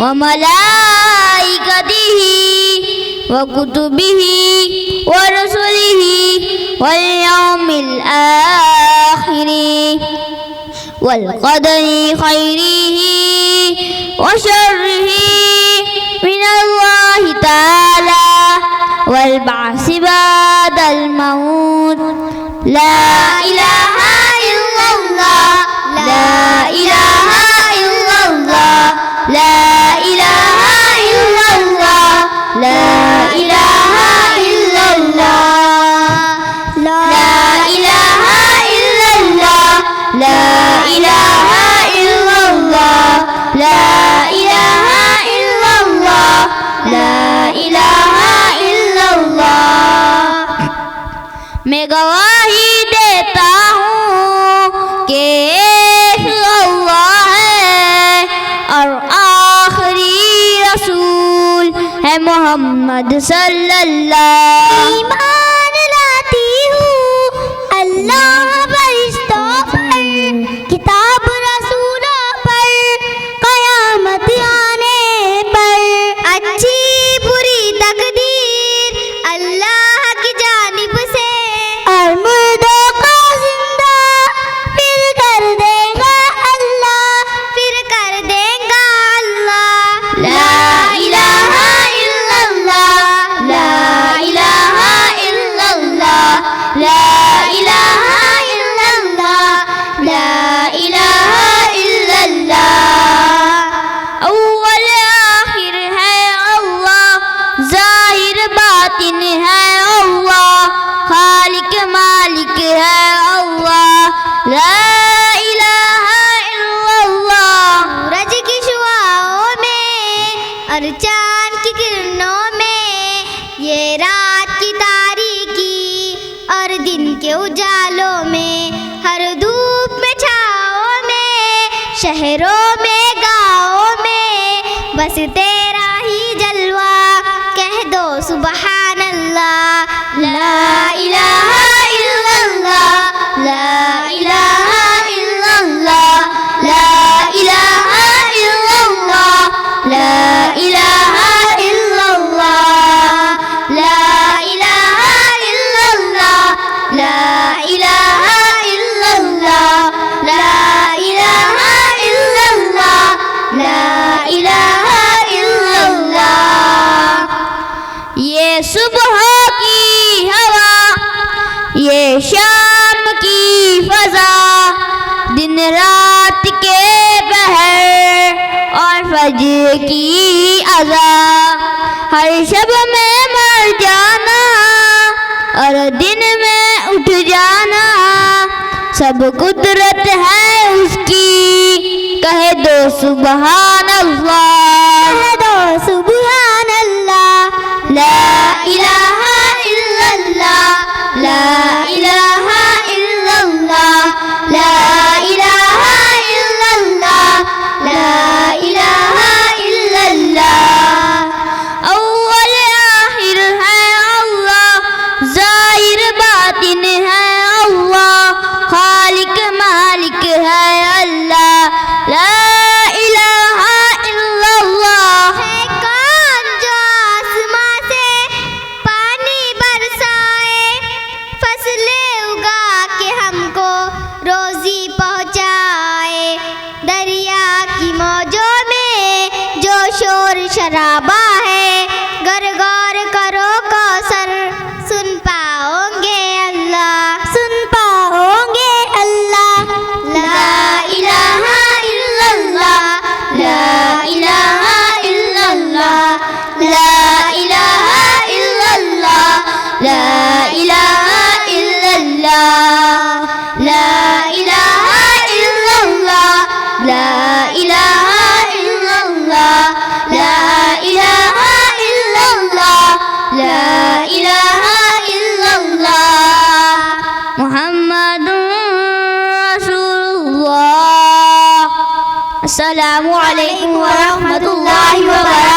وملائكته وكتبه ورسله واليوم الآخر والقدر خيره وشره من الله تعالى والبعث بعد الموت. لا إله إلا الله لا إله إلا الله لا إله إلا الله لا إله إلا الله لا إله إلا الله لا إله إلا الله لا إله إلا الله لا إله إلا الله. میں گواہی دیتا ہوں کہ ایک اللہ ہے اور آخری رسول ہے محمد صلی اللہ. ایمان لاتی ہوں اللہ فرشتوں پر کتاب رسولوں پر قیامت آنے پر اچھی بری تقدیر اللہ کی جانب سے اور مردوں کو زندہ پھر کر دے گا اللہ پھر کر دے گا اللہ. لا الہ الا اللہ لا الہ الا اللہ لا الہ الا اللہ لا الہ الا اللہ. اول آخر ہے اللہ ظاہر باطن ہے اللہ خالق مالک ہے اللہ. لا الہ الا اللہ. سورج کی شعاعوں میں اور چاند کی کرنوں میں یہ رات کی تاریکی اور دن کے اجالوں میں ہر دھوپ میں چھاؤں میں شہروں میں گاؤں میں بس تیرا ہی جلوہ کہہ دو سبحان اللہ. لا الہ الا اللہ لا الہ الا اللہ لا الہ الا اللہ لا الہ الا اللہ لا الہ الا اللہ لا الہ الا اللہ لا الہ الا اللہ لا الہ الا اللہ. یہ صبح کی ہوا یہ شام کی فضا دن رات کے بہر اور فجر کی اذان ہر شب میں مر جانا اور دن میں اٹھ جانا سب قدرت ہے اس کی کہہ دو سبحان اللہ کہہ دو سبحان اللہ. لا الہ الا اللہ لا الہ الا اللہ لا الہ الا اللہ لا الہ الا اللہ. اول آخر ہے اللہ ظاہر باطن ہے اللہ خالق مالک ہے اللہ. لا الہ الا اللہ. ہے کون جو آسماں سے پانی برسائے فصلیں اگا کے ہم کو روزی پہنچائے دریا کی موجوں میں جو شور شرابہ ہے گر غور کرو کوثر سن پاؤ گے اللہ سن پاؤ گے اللہ. لا الہ الا اللہ لا الہ الا اللہ لا الہ الا اللہ لا الہ الا اللہ لا الہ الا اللہ لا الہ الا اللہ لا الہ الا اللہ لا الہ الا اللہ. محمد رسول اللہ. السلام علیکم ورحمۃ اللہ وبرکاتہ.